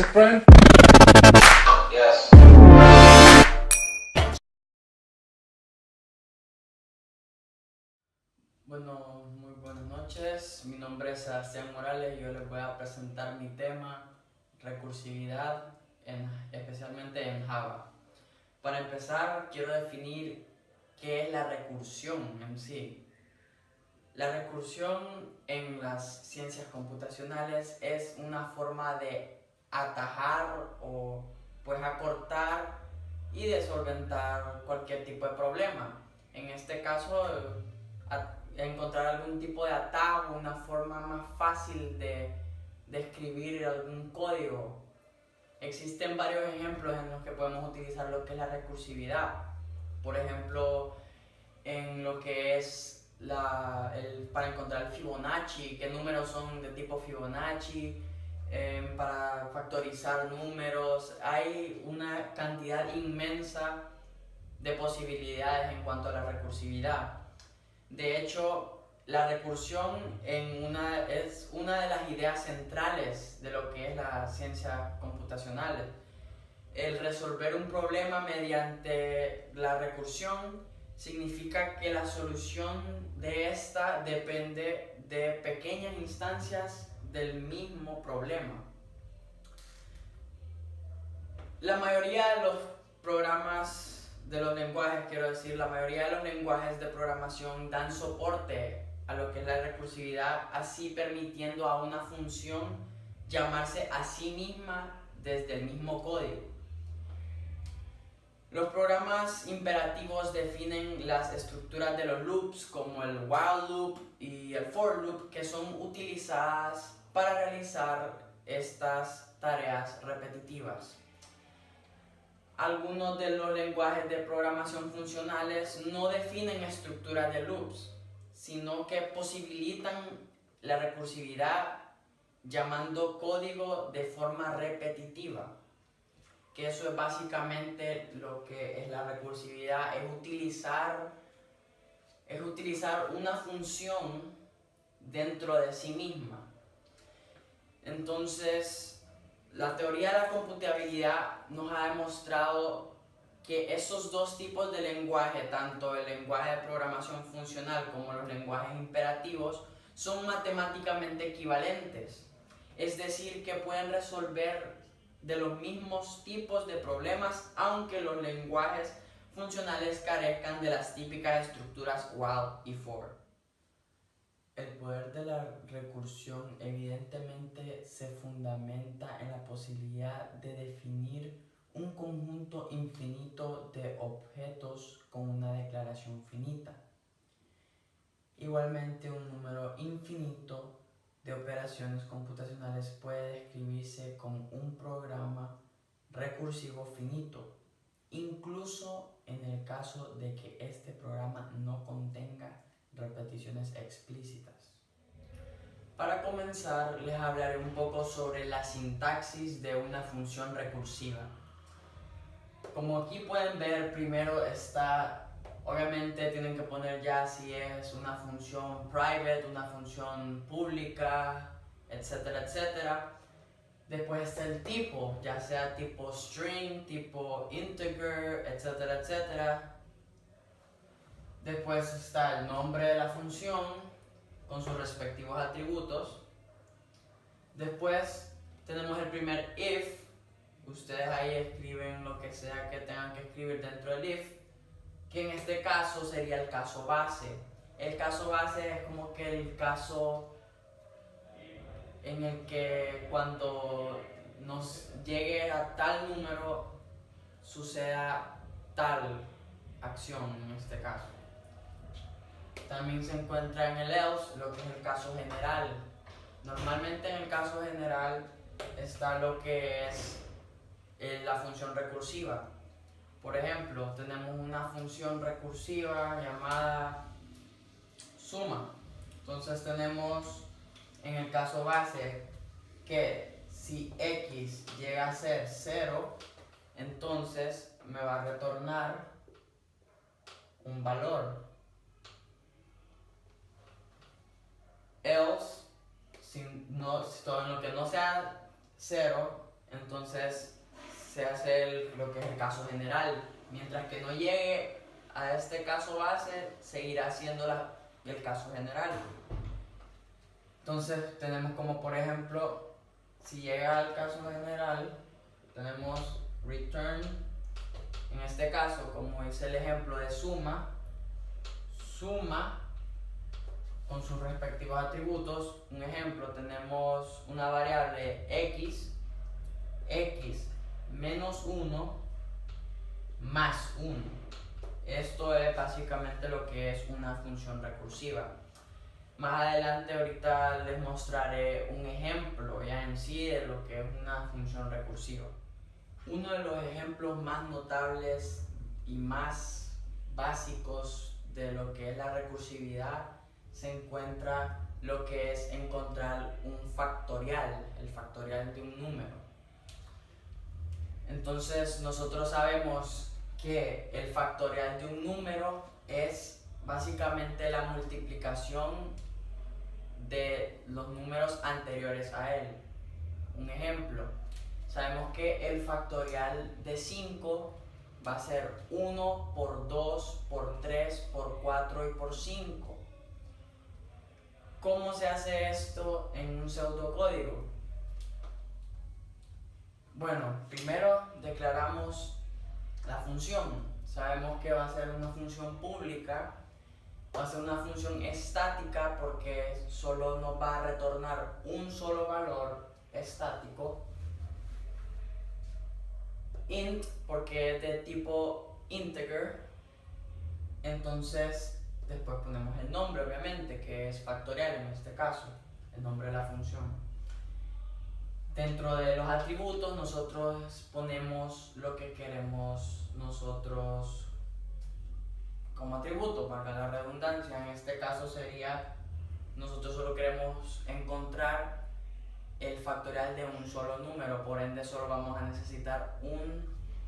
it, friend? Yes. Bueno, muy buenas noches. Mi nombre es Sebastián Morales y yo les voy a presentar mi tema, recursividad, especialmente en Java. Para empezar, quiero definir qué es la recursión en sí. La recursión en las ciencias computacionales es una forma de atajar o pues acortar y de solventar cualquier tipo de problema. En este caso, encontrar algún tipo de atajo, una forma más fácil de escribir algún código. Existen varios ejemplos en los que podemos utilizar lo que es la recursividad. Por ejemplo, en lo que es para encontrar el Fibonacci, qué números son de tipo Fibonacci, para factorizar números. Hay una cantidad inmensa de posibilidades en cuanto a la recursividad. De hecho, la recursión es una de las ideas centrales de lo que es la ciencia computacional. El resolver un problema mediante la recursión significa que la solución de esta depende de pequeñas instancias del mismo problema. La mayoría de los programas de los lenguajes, la mayoría de los lenguajes de programación dan soporte a lo que es la recursividad, así permitiendo a una función llamarse a sí misma desde el mismo código. Los programas imperativos definen las estructuras de los loops, como el while loop y el for loop, que son utilizadas para realizar estas tareas repetitivas. Algunos de los lenguajes de programación funcionales no definen estructuras de loops, sino que posibilitan la recursividad llamando código de forma repetitiva. Que eso es básicamente lo que es la recursividad, es utilizar una función dentro de sí misma. Entonces, la teoría de la computabilidad nos ha demostrado que esos dos tipos de lenguaje, tanto el lenguaje de programación funcional como los lenguajes imperativos, son matemáticamente equivalentes. Es decir, que pueden resolver de los mismos tipos de problemas, aunque los lenguajes funcionales carezcan de las típicas estructuras while y for. El poder de la recursión evidentemente se fundamenta en la posibilidad de definir un conjunto infinito de objetos con una declaración finita. Igualmente, un número infinito de operaciones computacionales puede describirse con un programa recursivo finito, incluso en el caso de que este programa no contenga repeticiones explícitas. Para comenzar, les hablaré un poco sobre la sintaxis de una función recursiva. Como aquí pueden ver, primero está, obviamente tienen que poner ya si es una función private, una función pública, etcétera, etcétera. Después está el tipo, ya sea tipo string, tipo integer, etcétera, etcétera. Después está el nombre de la función con sus respectivos atributos. Después tenemos el primer if. Ustedes ahí escriben lo que sea que tengan que escribir dentro del if, que en este caso sería el caso base. El caso base es como que el caso en el que cuando nos llegue a tal número suceda tal acción en este caso. También se encuentra en el else lo que es el caso general. Normalmente en el caso general está lo que es la función recursiva. Por ejemplo, tenemos una función recursiva llamada suma. Entonces tenemos en el caso base que si x llega a ser 0, entonces me va a retornar un valor. Else, si todo en lo que no sea 0, entonces se hace lo que es el caso general. Mientras que no llegue a este caso base, seguirá siendo el caso general. Entonces tenemos como, por ejemplo, si llega al caso general, tenemos return. En este caso, como dice el ejemplo de suma con sus respectivos atributos. Un ejemplo, tenemos una variable x menos 1 más 1. Esto es básicamente lo que es una función recursiva. Más adelante ahorita les mostraré un ejemplo ya en sí de lo que es una función recursiva. Uno de los ejemplos más notables y más básicos de lo que es la recursividad se encuentra lo que es encontrar un factorial, el factorial de un número. Entonces nosotros sabemos que el factorial de un número es básicamente la multiplicación de los números anteriores a él. Un ejemplo, sabemos que el factorial de 5 va a ser 1 por 2 por 3 por 4 y por 5. ¿Cómo se hace esto en un pseudocódigo? Bueno, primero declaramos la función. Sabemos que va a ser una función pública, va a ser una función estática porque solo nos va a retornar un solo valor estático. Int porque es de tipo integer. Entonces después ponemos el nombre, obviamente, que es factorial en este caso, el nombre de la función. Dentro de los atributos nosotros ponemos lo que queremos nosotros como atributo, valga la redundancia. En este caso sería, nosotros solo queremos encontrar el factorial de un solo número, por ende solo vamos a necesitar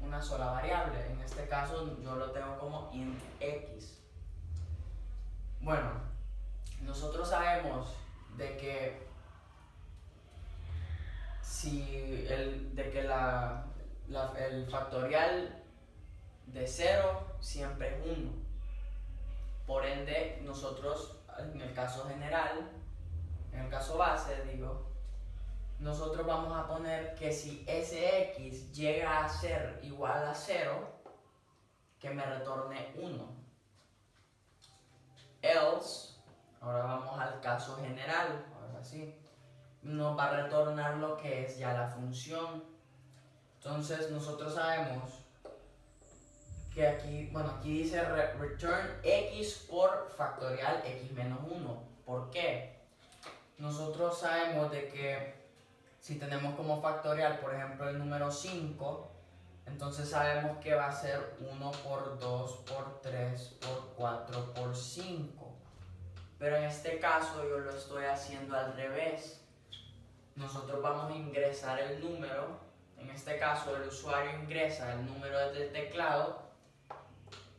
una sola variable. En este caso yo lo tengo como int x. Bueno, nosotros sabemos de que el factorial de 0 siempre es 1. Por ende, nosotros, en el caso general, en el caso base, digo, nosotros vamos a poner que si ese x llega a ser igual a 0, que me retorne 1. Else, ahora vamos al caso general, ahora sí, nos va a retornar lo que es ya la función. Entonces nosotros sabemos que aquí, bueno, aquí dice return x por factorial x menos 1. ¿Por qué? Nosotros sabemos de que si tenemos como factorial, por ejemplo, el número 5, entonces sabemos que va a ser 1 por 2 por 3 por 4 por 5. Pero en este caso yo lo estoy haciendo al revés. Nosotros vamos a ingresar el número. En este caso el usuario ingresa el número desde el teclado.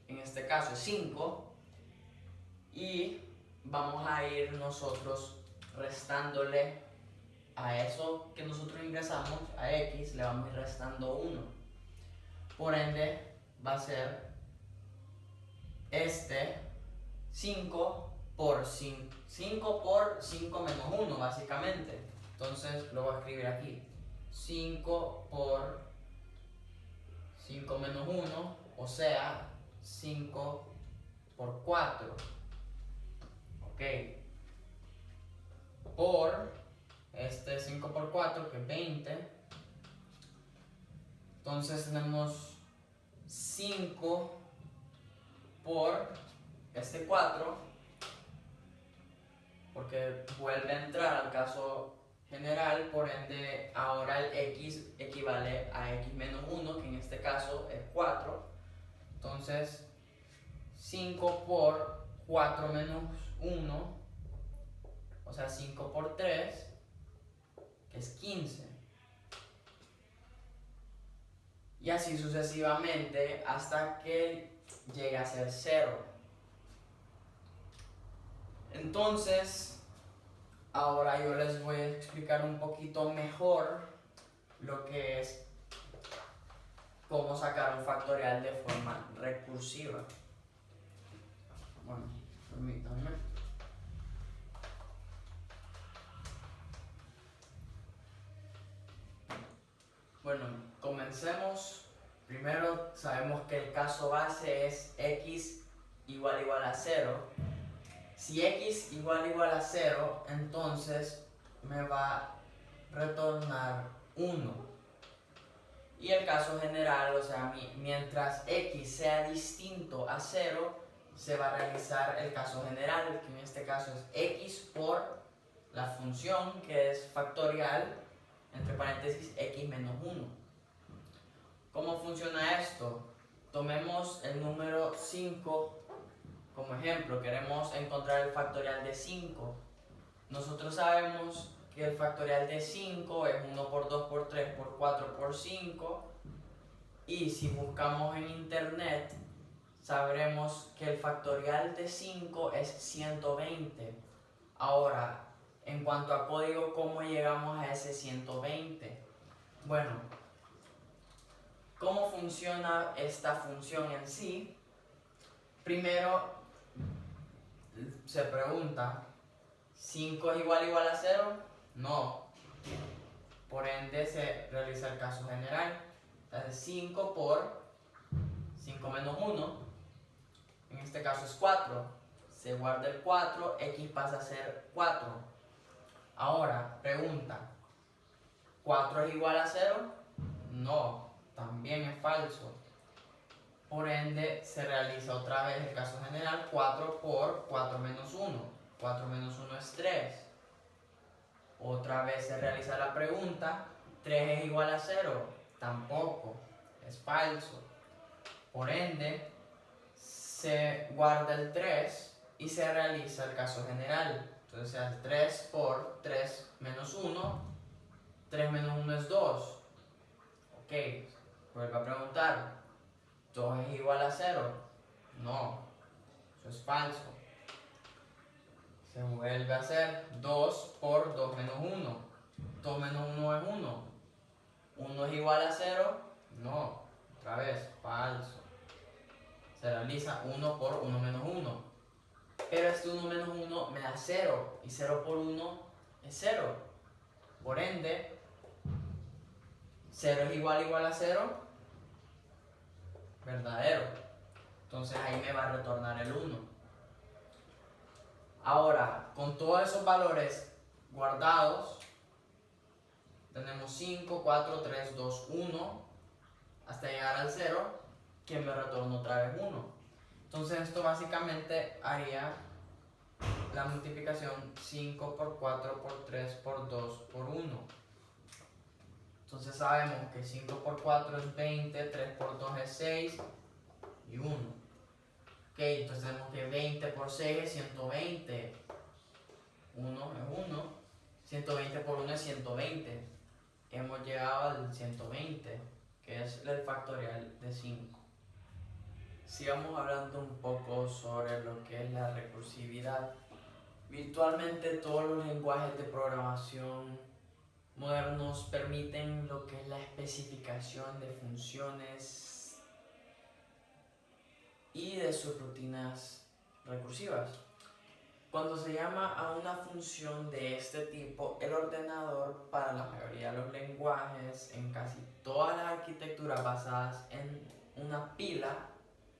En este caso es 5. Y vamos a ir nosotros restándole a eso que nosotros ingresamos, a x, le vamos a ir restando 1. Por ende va a ser 5 por 5 menos 1 básicamente. Entonces lo voy a escribir aquí. 5 por 5 menos 1, o sea, 5 por 4. Ok. Por 5 por 4, que es 20. Entonces tenemos 5 por 4, porque vuelve a entrar al caso general, por ende ahora el x equivale a x menos 1, que en este caso es 4. Entonces 5 por 4 menos 1, o sea 5 por 3, que es 15. Y así sucesivamente hasta que llegue a ser 0. Entonces, ahora yo les voy a explicar un poquito mejor lo que es cómo sacar un factorial de forma recursiva. Bueno, permítanme. Bueno, comencemos. Primero sabemos que el caso base es x igual a 0. Si x igual a 0, entonces me va a retornar 1. Y el caso general, o sea, mientras x sea distinto a 0, se va a realizar el caso general, que en este caso es x por la función, que es factorial, entre paréntesis, x menos 1. ¿Cómo funciona esto? Tomemos el número 5 como ejemplo. Queremos encontrar el factorial de 5. Nosotros sabemos que el factorial de 5 es 1 por 2 por 3 por 4 por 5. Y si buscamos en internet, sabremos que el factorial de 5 es 120. Ahora, en cuanto a código, ¿cómo llegamos a ese 120? Bueno, ¿cómo funciona esta función en sí? Primero se pregunta, ¿5 es igual a 0? No. Por ende se realiza el caso general. Entonces 5 por 5 menos 1, en este caso es 4. Se guarda el 4, x pasa a ser 4. Ahora, pregunta, ¿4 es igual a 0? No, también es falso. Por ende, se realiza otra vez el caso general, 4 por 4 menos 1. 4 menos 1 es 3. Otra vez se realiza la pregunta, ¿3 es igual a 0? Tampoco, es falso. Por ende, se guarda el 3 y se realiza el caso general. Entonces se hace 3 por 3 menos 1. 3 menos 1 es 2. Ok, vuelvo a preguntar, ¿2 es igual a 0? No, eso es falso. Se vuelve a hacer 2 por 2 menos 1. 2 menos 1 es 1. ¿1 es igual a 0? No, otra vez, falso. Se realiza 1 por 1 menos 1. Pero este 1 menos 1 me da 0. Y 0 por 1 es 0. Por ende, 0 es igual a 0. Verdadero. Entonces ahí me va a retornar el 1. Ahora, con todos esos valores guardados, tenemos 5, 4, 3, 2, 1, hasta llegar al 0, que me retorna otra vez 1. Entonces esto básicamente haría la multiplicación 5 por 4 por 3 por 2 por 1. Entonces sabemos que 5 por 4 es 20, 3 por 2 es 6 y 1. Ok, entonces tenemos que 20 por 6 es 120. 1 es 1. 120 por 1 es 120. Hemos llegado al 120, que es el factorial de 5. Sigamos hablando un poco sobre lo que es la recursividad. Virtualmente todos los lenguajes de programación modernos permiten lo que es la especificación de funciones y de sus rutinas recursivas. Cuando se llama a una función de este tipo, el ordenador, para la mayoría de los lenguajes, en casi todas las arquitecturas basadas en una pila,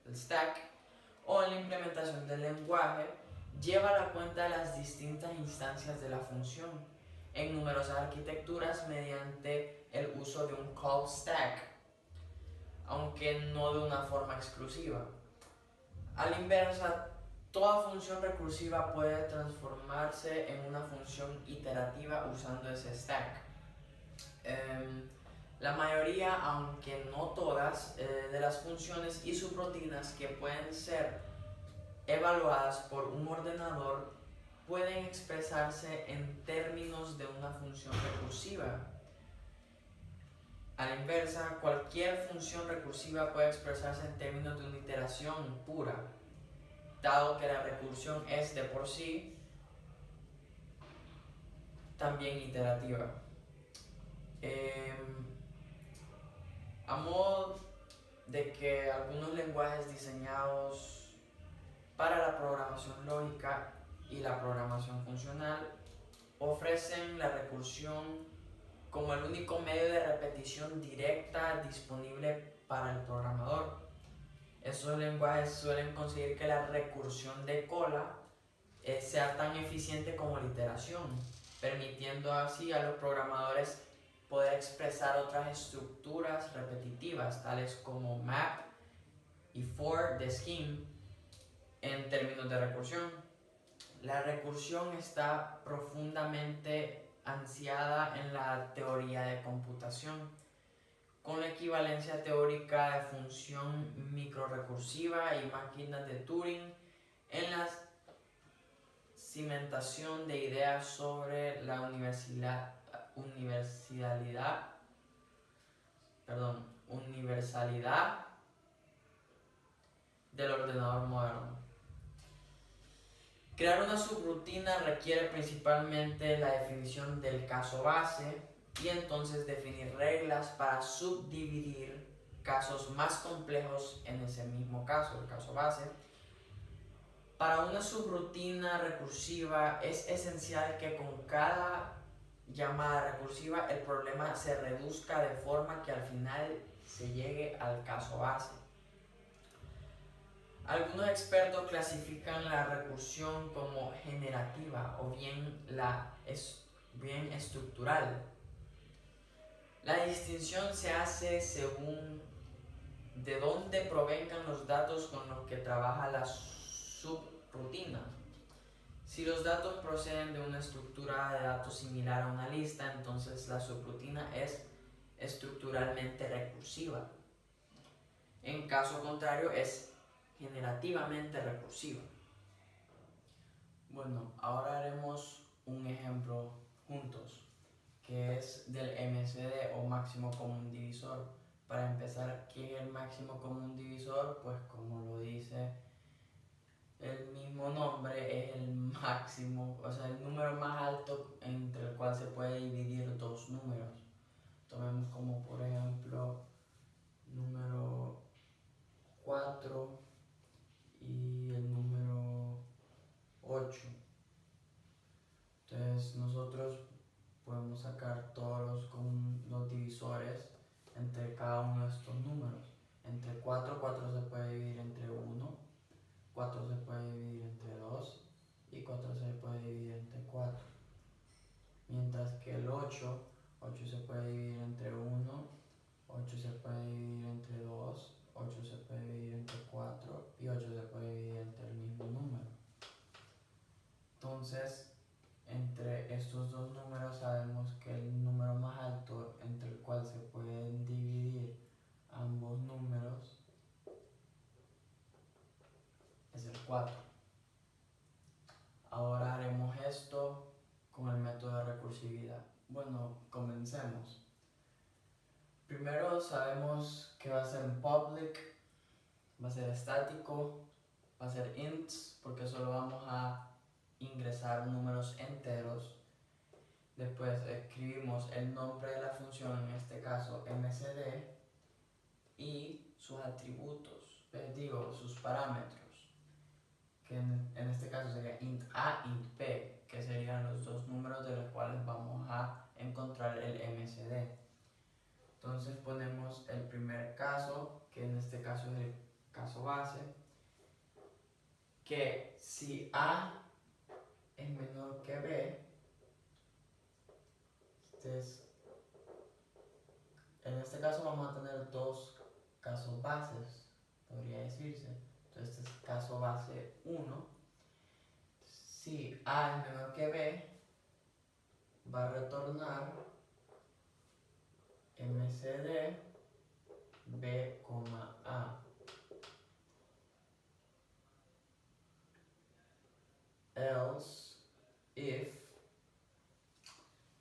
el stack, o en la implementación del lenguaje, lleva la cuenta de las distintas instancias de la función en numerosas arquitecturas mediante el uso de un call stack, aunque no de una forma exclusiva. A la inversa, toda función recursiva puede transformarse en una función iterativa usando ese stack. La mayoría, aunque no todas, de las funciones y subrutinas que pueden ser evaluadas por un ordenador pueden expresarse en términos de una función recursiva. A la inversa, cualquier función recursiva puede expresarse en términos de una iteración pura, dado que la recursión es de por sí también iterativa. A modo de que algunos lenguajes diseñados para la programación lógica y la programación funcional ofrecen la recursión como el único medio de repetición directa disponible para el programador. Esos lenguajes suelen conseguir que la recursión de cola sea tan eficiente como la iteración, permitiendo así a los programadores poder expresar otras estructuras repetitivas, tales como map y for de scheme, en términos de recursión. La recursión está profundamente ansiada en la teoría de computación, con la equivalencia teórica de función microrrecursiva y máquinas de Turing en la cimentación de ideas sobre la universalidad del ordenador moderno. Crear una subrutina requiere principalmente la definición del caso base y entonces definir reglas para subdividir casos más complejos en ese mismo caso, el caso base. Para una subrutina recursiva es esencial que con cada llamada recursiva el problema se reduzca de forma que al final se llegue al caso base. Algunos expertos clasifican la recursión como generativa o bien estructural. La distinción se hace según de dónde provengan los datos con los que trabaja la subrutina. Si los datos proceden de una estructura de datos similar a una lista, entonces la subrutina es estructuralmente recursiva. En caso contrario, es generativamente recursiva. Bueno, ahora haremos un ejemplo juntos, que es del MCD o máximo común divisor. Para empezar, ¿qué es el máximo común divisor? Pues como lo dice el mismo nombre, es el máximo, o sea, el número más alto entre el cual se puede dividir dos números. Tomemos como por ejemplo número 4 y el número 8. Entonces nosotros podemos sacar todos los divisores entre cada uno de estos números. Entre 4 se puede dividir entre 1, 4 se puede dividir entre 2 y 4 se puede dividir entre 4. Mientras que el 8 se puede dividir entre 1, 8 se puede dividir entre 2, 8 se puede dividir entre 4 y 8 se puede dividir entre el mismo número. Entonces, entre estos dos números sabemos que el número más alto entre el cual se pueden dividir ambos números es el 4. Ahora haremos esto con el método de recursividad. Bueno, comencemos. Primero sabemos que va a ser public, va a ser estático, va a ser ints, porque solo vamos a ingresar números enteros. Después escribimos el nombre de la función, en este caso mcd, y sus atributos, sus parámetros, que en este caso sería int a, int b, que serían los dos números de los cuales vamos a encontrar el mcd. Entonces ponemos el primer caso, que en este caso es el caso base, que si a es menor que b, en este caso vamos a tener dos casos bases, podría decirse. Entonces este es caso base 1. Si a es menor que b, va a retornar mcd b, a. Else if,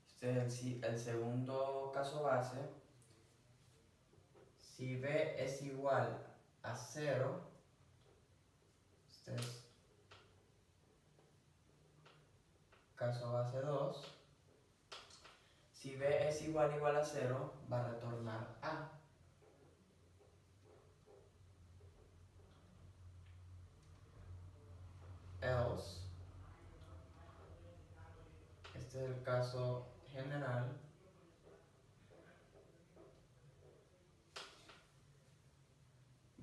este es el segundo caso base, si b es igual a 0, este es caso base 2, Si b es igual a 0, va a retornar a. Else, este es el caso general,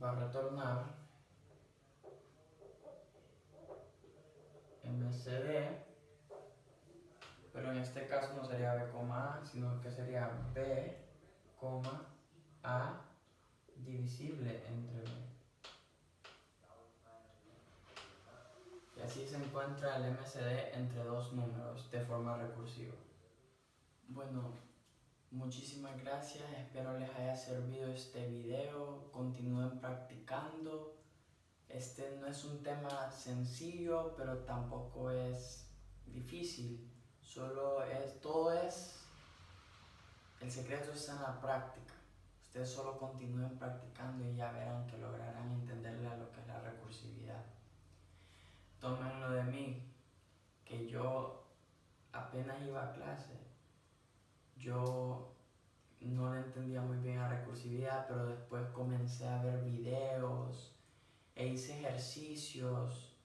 va a retornar MCD, pero en este caso no sería B, A, sino que sería B, A divisible entre B. Y así se encuentra el MCD entre dos números de forma recursiva. Bueno, muchísimas gracias, espero les haya servido este video, continúen practicando. Este no es un tema sencillo, pero tampoco es difícil, el secreto está en la práctica. Ustedes solo continúen practicando y ya verán que lograrán entenderle a lo que es la recursividad. Tómenlo de mí, que yo apenas iba a clase, yo no le entendía muy bien a recursividad, pero después comencé a ver videos e hice ejercicios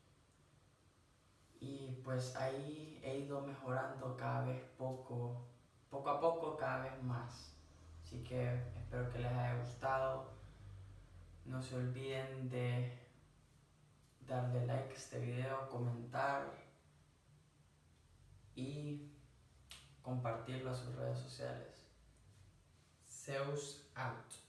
y pues ahí he ido mejorando cada vez poco a poco, cada vez más. Así que espero que les haya gustado. No se olviden de darle like a este video, comentar y compartirlo a sus redes sociales. Zeus out.